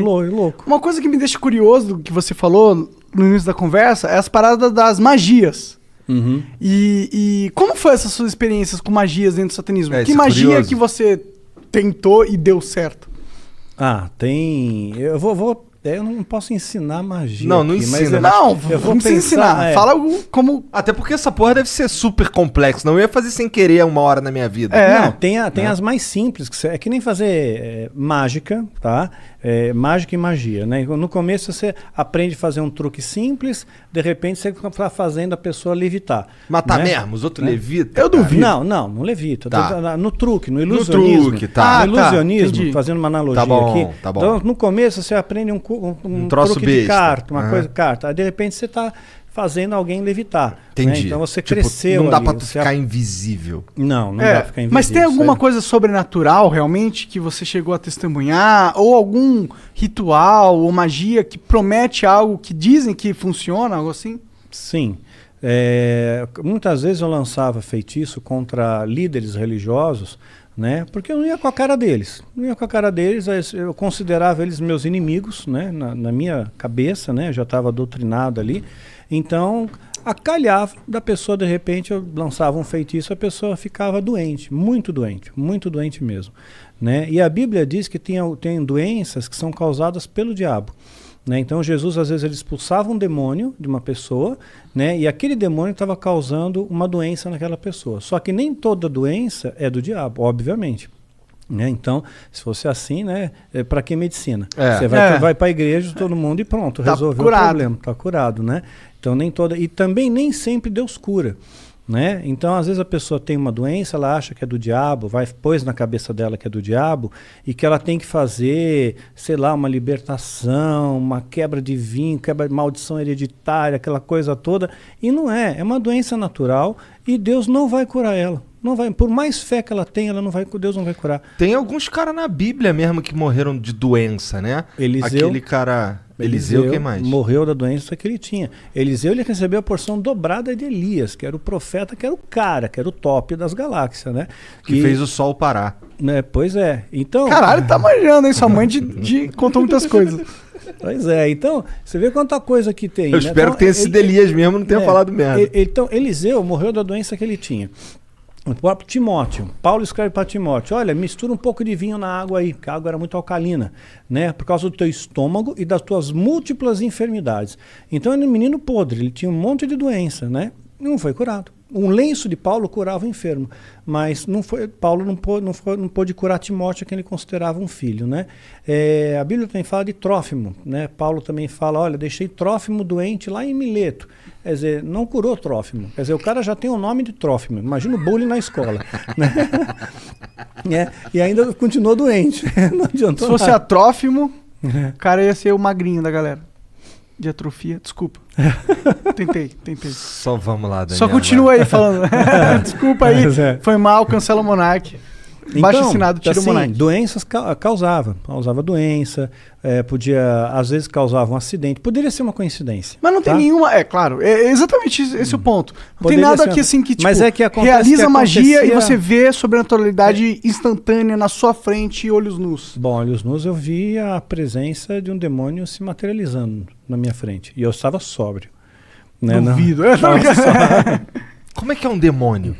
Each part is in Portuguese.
também. louco. Uma coisa que me deixa curioso do que você falou no início da conversa é as paradas das magias. Uhum. E como foi essas suas experiências com magias dentro do satanismo? Que isso é magia curioso. que você tentou e deu certo? Tem... Eu não posso ensinar magia Não, não aqui, mas ensina. Não, eu vou não precisa pensar, ensinar. Fala como... Até porque essa porra deve ser super complexo. Não eu ia fazer sem querer uma hora na minha vida. Não, tem as mais simples, é que nem fazer mágica, tá? Mágica e magia, né? No começo você aprende a fazer um truque simples, de repente você está fazendo a pessoa levitar. Matar né? mesmo, os outros levitam. Eu duvido. Não levita. Tá. No truque, no ilusionismo. truque, tá. No ilusionismo, entendi. fazendo uma analogia Tá bom, aqui. tá bom. Então, no começo você aprende um troço truque de besta. carta, uma Aham. coisa de carta. Aí de repente você está fazendo alguém levitar. Entendi. Né? Então você Tipo, cresceu não dá ali, pra tu você ficar invisível. Não dá pra ficar invisível. Mas tem alguma isso aí. coisa sobrenatural realmente que você chegou a testemunhar? Ou algum ritual ou magia que promete algo que dizem que funciona, algo assim? Sim. Muitas vezes eu lançava feitiço contra líderes religiosos, né? Porque eu não ia com a cara deles. Eu considerava eles meus inimigos, né? Na minha cabeça, né? Eu já estava doutrinado ali. Então, acalhava da pessoa, de repente, eu lançava um feitiço, a pessoa ficava doente muito doente mesmo, né? E a Bíblia diz que tem doenças que são causadas pelo diabo. Né? Então Jesus às vezes ele expulsava um demônio de uma pessoa, né? E aquele demônio estava causando uma doença naquela pessoa. Só que nem toda doença é do diabo, obviamente. Né? Então, se fosse assim, né? Para que medicina? Você vai para a igreja, todo mundo e pronto, Tá resolveu curado. o problema, está curado, né? Então e também nem sempre Deus cura. Né? Então, às vezes a pessoa tem uma doença, ela acha que é do diabo, pôs na cabeça dela que é do diabo e que ela tem que fazer, sei lá, uma libertação, uma quebra de vinho, quebra de maldição hereditária, aquela coisa toda. E não é uma doença natural e Deus não vai curar ela. Não vai, por mais fé que ela tenha, Deus não vai curar. Tem alguns caras na Bíblia mesmo que morreram de doença, né? Eliseu, aquele cara... Eliseu, quem mais? Morreu da doença que ele tinha. Eliseu, ele recebeu a porção dobrada de Elias, que era o profeta, que era o cara, que era o top das galáxias, né? Que fez o sol parar. Né, pois é. Então, Caralho, tá manjando, hein? Sua mãe contou muitas coisas. Pois é. Então, você vê quanta coisa que tem. Eu né? espero Então, que tenha sido Elias mesmo, não tenha falado merda. Então, Eliseu morreu da doença que ele tinha. O próprio Timóteo, Paulo escreve para Timóteo, olha, mistura um pouco de vinho na água aí, porque a água era muito alcalina, né? Por causa do teu estômago e das tuas múltiplas enfermidades. Então ele era um menino podre, ele tinha um monte de doença, né? Não foi curado. Um lenço de Paulo curava o enfermo, mas Paulo não pôde curar Timóteo, que ele considerava um filho, né? A Bíblia também fala de Trófimo, né? Paulo também fala, olha, deixei Trófimo doente lá em Mileto. Quer dizer, não curou Trófimo. Quer dizer, o cara já tem o nome de Trófimo. Imagina o bullying na escola. Né? E ainda continuou doente. Não adiantou Se fosse nada. Trófimo, o cara ia ser o magrinho da galera. De atrofia, desculpa. Tentei. Só vamos lá, Daniel. Só continua aí falando. Desculpa aí, foi mal, cancela o Monark. Baixo assinado, tira o Monark. Doenças causava doença, podia, às vezes causava um acidente, poderia ser uma coincidência. Mas não tem nenhuma, claro, é exatamente esse o ponto. Não Poderia tem nada ser aqui assim que, tipo, mas é que acontece realiza que magia acontecia- e você vê sobrenaturalidade instantânea na sua frente e olhos nus. Bom, olhos nus eu vi a presença de um demônio se materializando na minha frente, e eu estava sóbrio. Né? Duvido. Como é que é um demônio?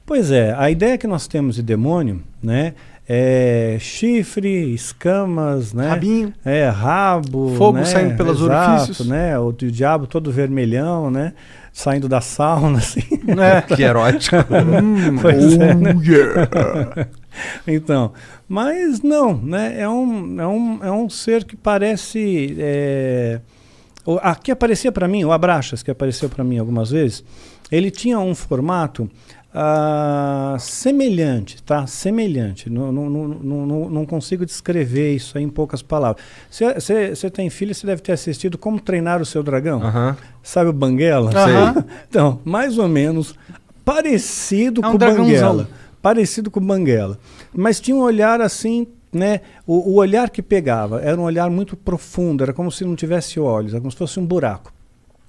Pois é, a ideia que nós temos de demônio, né, é chifre, escamas, né, Rabinho. rabo, Fogo né, saindo pelos exato, orifícios. né, o diabo todo vermelhão, né, saindo da sauna, assim. Que erótico. Pois é, né? Yeah. Então, mas não, né, é um ser que parece... que aparecia para mim, o Abraxas, que apareceu para mim algumas vezes, ele tinha um formato semelhante, tá? Semelhante. Não consigo descrever isso aí em poucas palavras. Você tem filho, você deve ter assistido Como Treinar o Seu Dragão. Sabe o Banguela? Sei. Então, mais ou menos parecido com o dragãozão. Banguela. Parecido com o Banguela. Mas tinha um olhar assim, né? O olhar que pegava era um olhar muito profundo, era como se não tivesse olhos, era como se fosse um buraco.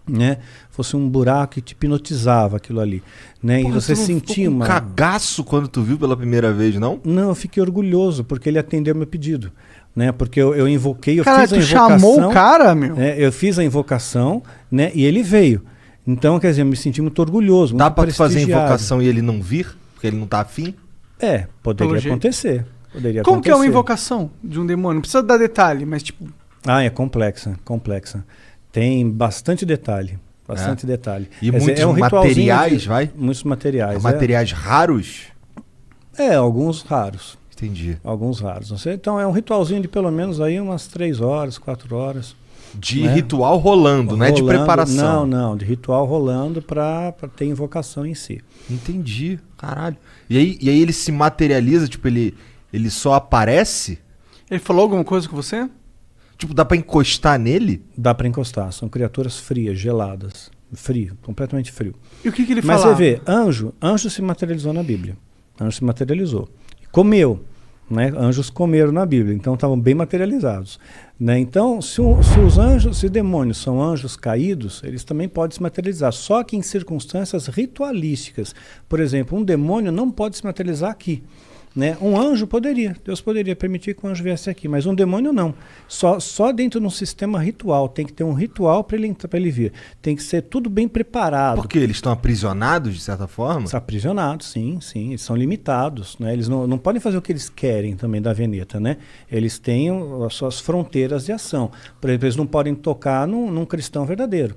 Né? Fosse um buraco que te hipnotizava aquilo ali, né? Porra, e você tu não sentia ficou com uma... cagaço quando tu viu pela primeira vez, não? Não, eu fiquei orgulhoso porque ele atendeu meu pedido, né? Porque eu invoquei, Cara, fiz a tu invocação. chamou o cara, meu? Eu fiz a invocação, né? E ele veio. Então, quer dizer, eu me senti muito orgulhoso. Dá muito pra tu fazer a prestigiado. invocação e ele não vir? Porque ele não tá afim? Poderia Pelo jeito. acontecer. Como que é uma invocação de um demônio? Não precisa dar detalhe, mas tipo... É complexa. Tem bastante detalhe. Bastante detalhe. E Quer muitos dizer, ritualzinho materiais, vai? Muitos materiais. Materiais raros? Alguns raros. Entendi. Alguns raros. Então é um ritualzinho de pelo menos aí umas 3 horas, 4 horas. De ritual rolando, não é de preparação. Não, de ritual rolando pra ter invocação em si. Entendi, caralho. E aí ele se materializa, tipo, ele só aparece? Ele falou alguma coisa com você? Tipo, dá pra encostar nele? Dá pra encostar, são criaturas frias, geladas. Frio, completamente frio. E o que ele Mas falava? você vê, anjo se materializou na Bíblia. Anjo se materializou. Comeu. Né? Anjos comeram na Bíblia, então estavam bem materializados. Né? Então, se os demônios são anjos caídos, eles também podem se materializar, só que em circunstâncias ritualísticas. Por exemplo, um demônio não pode se materializar aqui. Né? Um anjo poderia, Deus poderia permitir que um anjo viesse aqui, mas um demônio não. Só dentro de um sistema ritual, tem que ter um ritual para ele vir. Tem que ser tudo bem preparado. Porque eles estão aprisionados, de certa forma? São aprisionados, sim, eles são limitados. Né? Eles não podem fazer o que eles querem também da Veneta. Né? Eles têm as suas fronteiras de ação. Por exemplo, eles não podem tocar num cristão verdadeiro.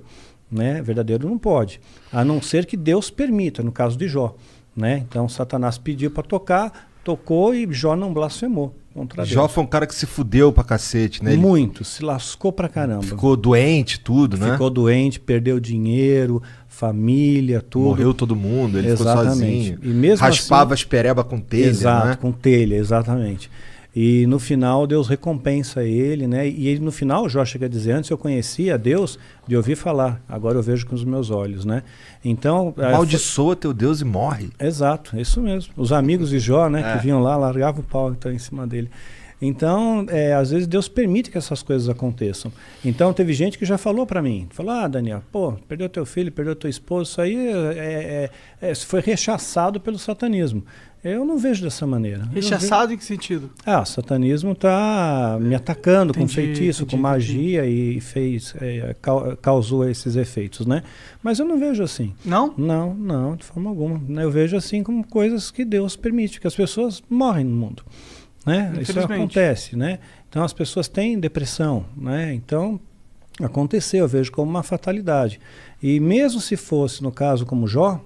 Né? Verdadeiro não pode, a não ser que Deus permita, no caso de Jó. Né? Então Satanás pediu para tocar, tocou e Jó não blasfemou contra Deus. Jó foi um cara que se fudeu pra cacete, né? Muito, se lascou pra caramba. Ficou doente, tudo, né? Ficou doente, perdeu dinheiro, família, tudo. Morreu todo mundo, ele ficou sozinho. E mesmo raspava assim, as pereba com telha, exato, né? com telha, exatamente. E no final Deus recompensa ele, né? E ele, no final, Jó chega a dizer, antes eu conhecia Deus de ouvir falar, agora eu vejo com os meus olhos, né? Então... Amaldiçoa teu Deus e morre. Exato, isso mesmo. Os amigos de Jó, né, que vinham lá, largavam o pau que tá em cima dele. Então, às vezes Deus permite que essas coisas aconteçam. Então, teve gente que já falou para mim, falou, Daniel, perdeu teu filho, perdeu tua esposa, isso aí foi rechaçado pelo satanismo. Eu não vejo dessa maneira. Rechaçado em que sentido? O satanismo está me atacando com feitiço, com magia e causou esses efeitos, né? Mas eu não vejo assim. Não? Não, de forma alguma. Eu vejo assim como coisas que Deus permite, que as pessoas morrem no mundo. Né? Isso acontece, né? Então as pessoas têm depressão, né? Então aconteceu, eu vejo como uma fatalidade. E mesmo se fosse no caso como Jó,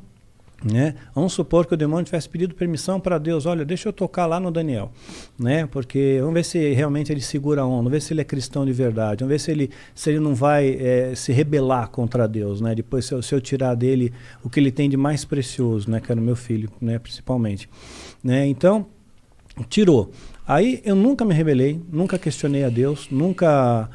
né? Vamos supor que o demônio tivesse pedido permissão para Deus, olha, deixa eu tocar lá no Daniel, né? Porque vamos ver se realmente ele segura a onda, vamos ver se ele é cristão de verdade, vamos ver se ele não vai se rebelar contra Deus, né? Depois se eu tirar dele o que ele tem de mais precioso, né? Que era o meu filho, né? Principalmente, né? Então tirou. Aí eu nunca me rebelei, nunca questionei a Deus, nunca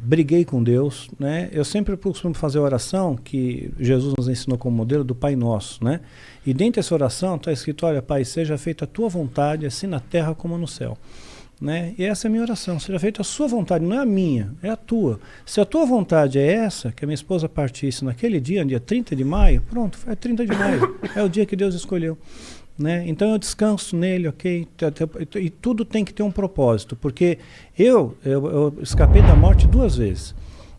briguei com Deus, né? Eu sempre costumo fazer a oração que Jesus nos ensinou como modelo do Pai Nosso, né? E dentro dessa oração está escrito, olha, Pai, seja feita a tua vontade, assim na terra como no céu. Né? E essa é a minha oração, seja feita a sua vontade, não é a minha, é a tua. Se a tua vontade é essa, que a minha esposa partisse naquele dia 30 de maio, pronto, é 30 de maio, é o dia que Deus escolheu. Né? Então eu descanso nele, ok? E tudo tem que ter um propósito, porque eu escapei da morte 2 vezes.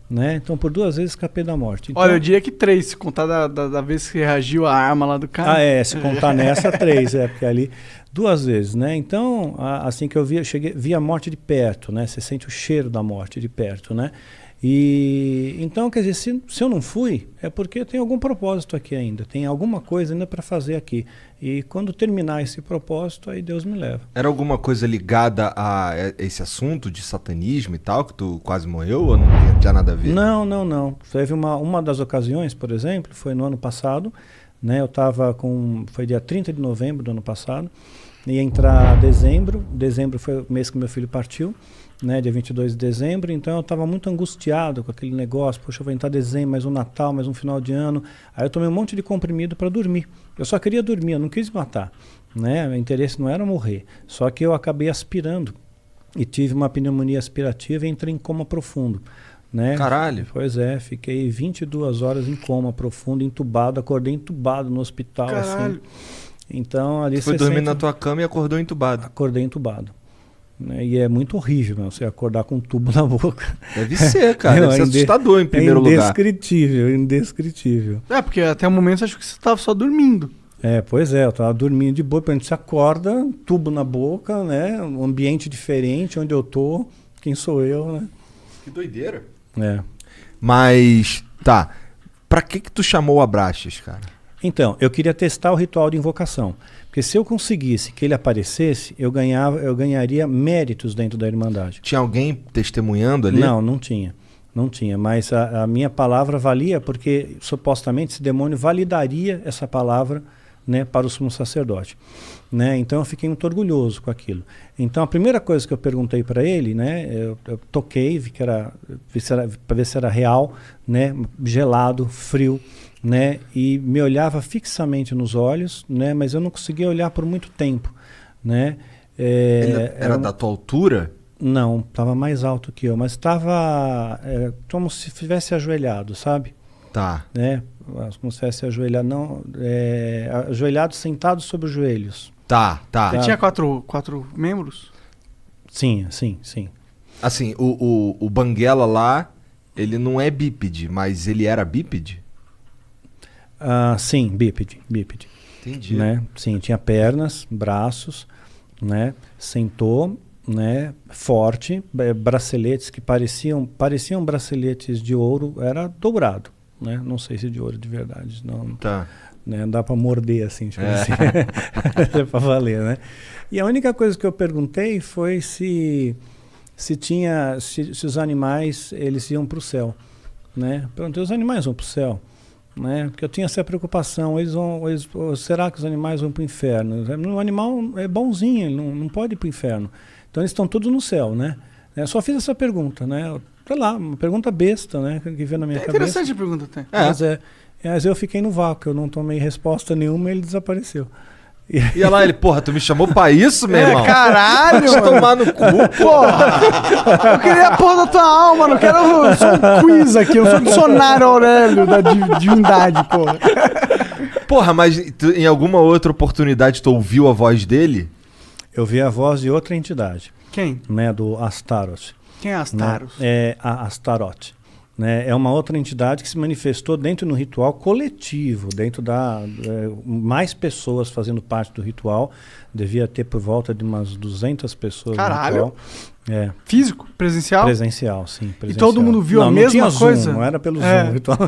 Né? Então por 2 vezes escapei da morte. Então, olha, eu diria que 3, se contar da vez que reagiu a arma lá do cara. Se contar nessa 3, porque ali 2 vezes, né? Então, assim que eu vi a morte de perto, né? Você sente o cheiro da morte de perto, né? E então, quer dizer, se eu não fui, é porque tem algum propósito aqui ainda, tem alguma coisa ainda para fazer aqui. E quando terminar esse propósito, aí Deus me leva. Era alguma coisa ligada a esse assunto de satanismo e tal, que tu quase morreu, ou não tinha nada a ver? Não. Teve uma das ocasiões, por exemplo, foi no ano passado, né? Foi dia 30 de novembro do ano passado, ia entrar dezembro foi o mês que meu filho partiu, né, dia 22 de dezembro, então eu estava muito angustiado com aquele negócio, poxa, vai entrar dezembro, mais um Natal, mais um final de ano, aí eu tomei um monte de comprimido para dormir, eu só queria dormir, eu não quis matar, né, meu interesse não era morrer, só que eu acabei aspirando, e tive uma pneumonia aspirativa e entrei em coma profundo, né. Caralho! Pois fiquei 22 horas em coma profundo, entubado, acordei entubado no hospital. Caralho! Assim. Então ali você foi dormir na tua cama e acordou entubado. Acordei entubado. né? E é muito horrível, né? Você acordar com um tubo na boca. Deve ser, cara. Deve ser assustador em primeiro lugar. Indescritível, indescritível. Porque até o momento eu acho que você tava só dormindo. Pois é, eu tava dormindo de boa, quando você acorda, um tubo na boca, né? Um ambiente diferente, onde eu tô, quem sou eu, né? Que doideira. É. Mas, tá. Pra que tu chamou o Abraxas, cara? Então, eu queria testar o ritual de invocação. Porque se eu conseguisse que ele aparecesse, eu ganharia méritos dentro da Irmandade. Tinha alguém testemunhando ali? Não, não tinha. Não tinha, mas a minha palavra valia porque, supostamente, esse demônio validaria essa palavra, né, para o sumo sacerdote. Né? Então eu fiquei muito orgulhoso com aquilo. Então a primeira coisa que eu perguntei para ele, né, eu toquei, vi para ver se era real, né, gelado, frio, né, e me olhava fixamente nos olhos, né, mas eu não conseguia olhar por muito tempo, né. Ele era da tua altura? Não, estava mais alto que eu, mas estava como se estivesse ajoelhado, sabe? Tá. Né? Como se estivesse ajoelhado, não, ajoelhado, sentado sobre os joelhos. Tá. Ele tinha quatro membros? Sim. Assim, o Banguela lá, ele não é bípede, mas ele era bípede? Sim, bípede. Entendi. Né? Sim, tinha pernas, braços, né? Sentou, né? Forte, braceletes que pareciam braceletes de ouro, era dourado, né? Não sei se de ouro de verdade, não. Tá. Né? Dá para morder assim, tipo assim. É para valer, né? E a única coisa que eu perguntei foi se os animais eles iam para o céu, né? Perguntei, os animais vão para o céu, né? Porque eu tinha essa preocupação, será que os animais vão para o inferno? O animal é bonzinho, ele não pode ir para o inferno. Então eles estão todos no céu, né? Eu só fiz essa pergunta, né? Sei lá, uma pergunta besta, né? Que veio na minha cabeça. Interessante a pergunta até. Mas eu fiquei no vácuo, eu não tomei resposta nenhuma e ele desapareceu. E olha lá, ele, porra, tu me chamou pra isso, meu irmão? Caralho! Deixa eu tomar no cu, porra! Eu queria a porra da tua alma, não quero só um quiz aqui, eu sou o dicionário Aurélio da divindade, porra. Porra, mas em alguma outra oportunidade tu ouviu a voz dele? Eu vi a voz de outra entidade. Quem? Né, do Astaroth. Quem é Astaroth? Né? É a Astaroth. Né? É uma outra entidade que se manifestou dentro do ritual coletivo, dentro da... mais pessoas fazendo parte do ritual. Devia ter por volta de umas 200 pessoas. Caralho! No ritual. Físico? Presencial? Presencial, sim. Presencial. E todo mundo viu a mesma coisa? Zoom, não era pelo Zoom. Ritual,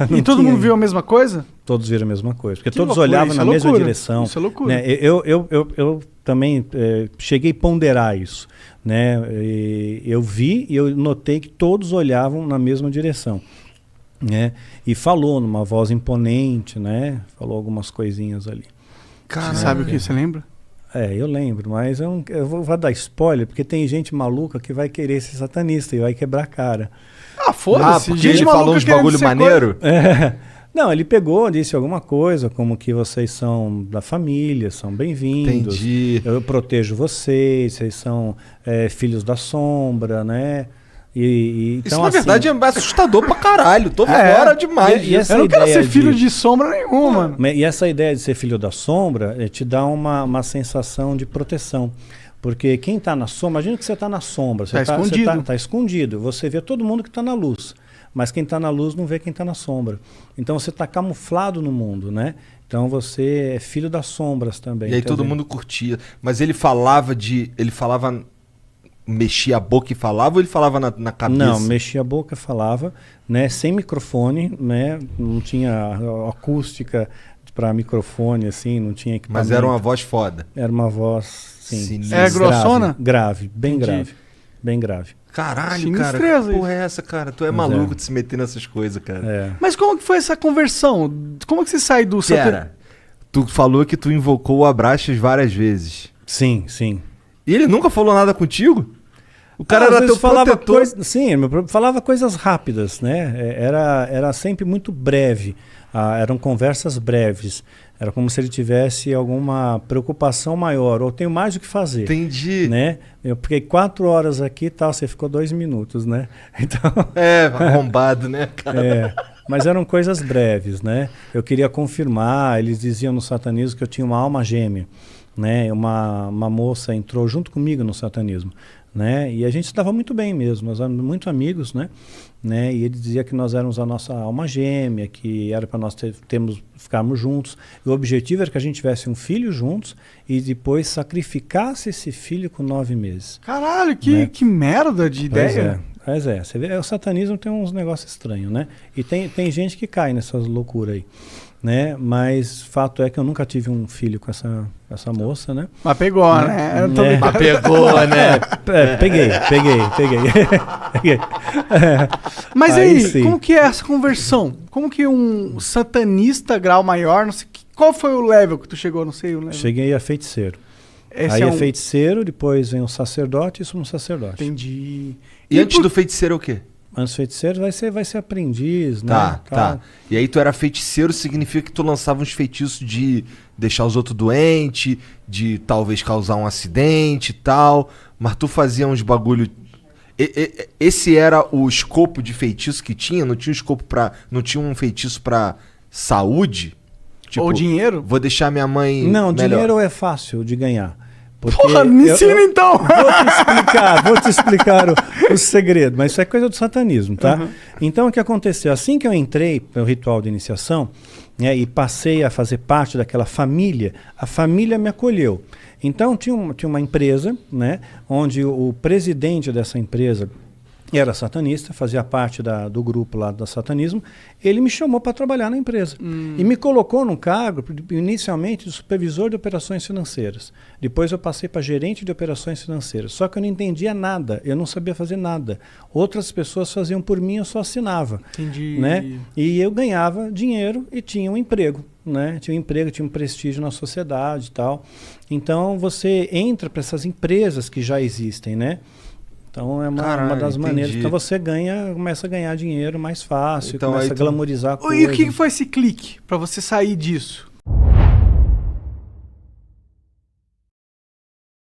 e todo mundo viu a mesma coisa? Todos viram a mesma coisa. Porque que todos loucura, olhavam na mesma direção. Isso é loucura. Né? Eu também cheguei a ponderar isso. Né? Eu vi e eu notei que todos olhavam na mesma direção. Né? E falou numa voz imponente, né? Falou algumas coisinhas ali. Cara, você sabe o que? Você lembra? Eu lembro, mas eu vou dar spoiler, porque tem gente maluca que vai querer ser satanista e vai quebrar a cara. Foda-se. Porque ele falou uns bagulho maneiro? Não, ele pegou, disse alguma coisa, como que vocês são da família, são bem-vindos. Entendi. Eu protejo vocês são filhos da sombra, né? Isso, então, na verdade, é assustador pra caralho. Tô fora demais. Eu não quero ser filho de sombra nenhuma, mano. E essa ideia de ser filho da sombra te dá uma sensação de proteção. Porque quem tá na sombra, imagina que você tá na sombra. Você escondido. Tá escondido. Você vê todo mundo que tá na luz. Mas quem está na luz não vê quem está na sombra. Então você está camuflado no mundo, né? Então você é filho das sombras também. E aí todo mundo curtia. Mas ele falava mexia a boca e falava, ou ele falava na cabeça? Não, mexia a boca e falava, né? Sem microfone, né? Não tinha acústica para microfone, assim, não tinha equipamento. Mas era uma voz foda. Era uma voz, sim. É grossona? Grave, bem grave. Bem grave. Caralho, cara, que porra é essa, cara? Tu é maluco de se meter nessas coisas, cara. Mas como que foi essa conversão? Como que você sai do... Tu falou que tu invocou o Abraxas várias vezes. Sim. E ele nunca falou nada contigo? O cara era teu protetor. Falava coisas rápidas, né? Era sempre muito breve. Eram conversas breves. Era como se ele tivesse alguma preocupação maior. Ou tenho mais o que fazer. Entendi. Né? Eu fiquei 4 horas aqui e tal, você ficou 2 minutos, né? Então, arrombado, né, cara? Mas eram coisas breves, né? Eu queria confirmar, eles diziam no satanismo que eu tinha uma alma gêmea. né? Uma moça entrou junto comigo no satanismo, né? E a gente se dava muito bem mesmo, nós éramos muito amigos, né? E ele dizia que nós éramos a nossa alma gêmea, que era para nós ficarmos juntos. E o objetivo era que a gente tivesse um filho juntos e depois sacrificasse esse filho com 9 meses. Caralho, que merda de ideia. Pois é, você vê, o satanismo tem uns negócios estranhos, né? E tem gente que cai nessas loucuras aí, né? Mas fato é que eu nunca tive um filho com essa moça, né? Mas pegou, né? Eu tô Mas pegou, né? Peguei. Mas aí, sim. como que é essa conversão? Como que um satanista grau maior, não sei, qual foi o level que tu chegou, não sei o level. Cheguei a feiticeiro. Esse Aí é feiticeiro, depois vem o sacerdote e sumo sacerdote. Entendi. E antes do feiticeiro é o quê? Antes feiticeiro vai ser aprendiz, Tá, né? tá. E aí tu era feiticeiro, significa que tu lançava uns feitiços de deixar os outros doentes, de talvez causar um acidente e tal, mas tu fazia uns bagulho... Esse era o escopo de feitiço que tinha? Não tinha não tinha um feitiço pra saúde? Tipo, ou dinheiro? Vou deixar minha mãe Não, melhor. dinheiro é fácil de ganhar. Porque Porra, me ensina então! Vou te explicar o segredo, mas isso é coisa do satanismo, tá? Uhum. Então o que aconteceu? Assim que eu entrei no ritual de iniciação, né, e passei a fazer parte daquela família, a família me acolheu. Então tinha uma empresa, né, onde o presidente dessa empresa era satanista, fazia parte do grupo lá do satanismo. Ele me chamou para trabalhar na empresa e me colocou num cargo, inicialmente, de supervisor de operações financeiras. Depois eu passei para gerente de operações financeiras. Só que eu não entendia nada, eu não sabia fazer nada. Outras pessoas faziam por mim, eu só assinava. Entendi. Né? E eu ganhava dinheiro e tinha um emprego. Né? Tinha um emprego, tinha um prestígio na sociedade e tal. Então você entra para essas empresas que já existem, né? Então é uma das maneiras. Então você começa a ganhar dinheiro mais fácil, Então, começa a glamorizar a coisa. E o que foi esse clique pra você sair disso?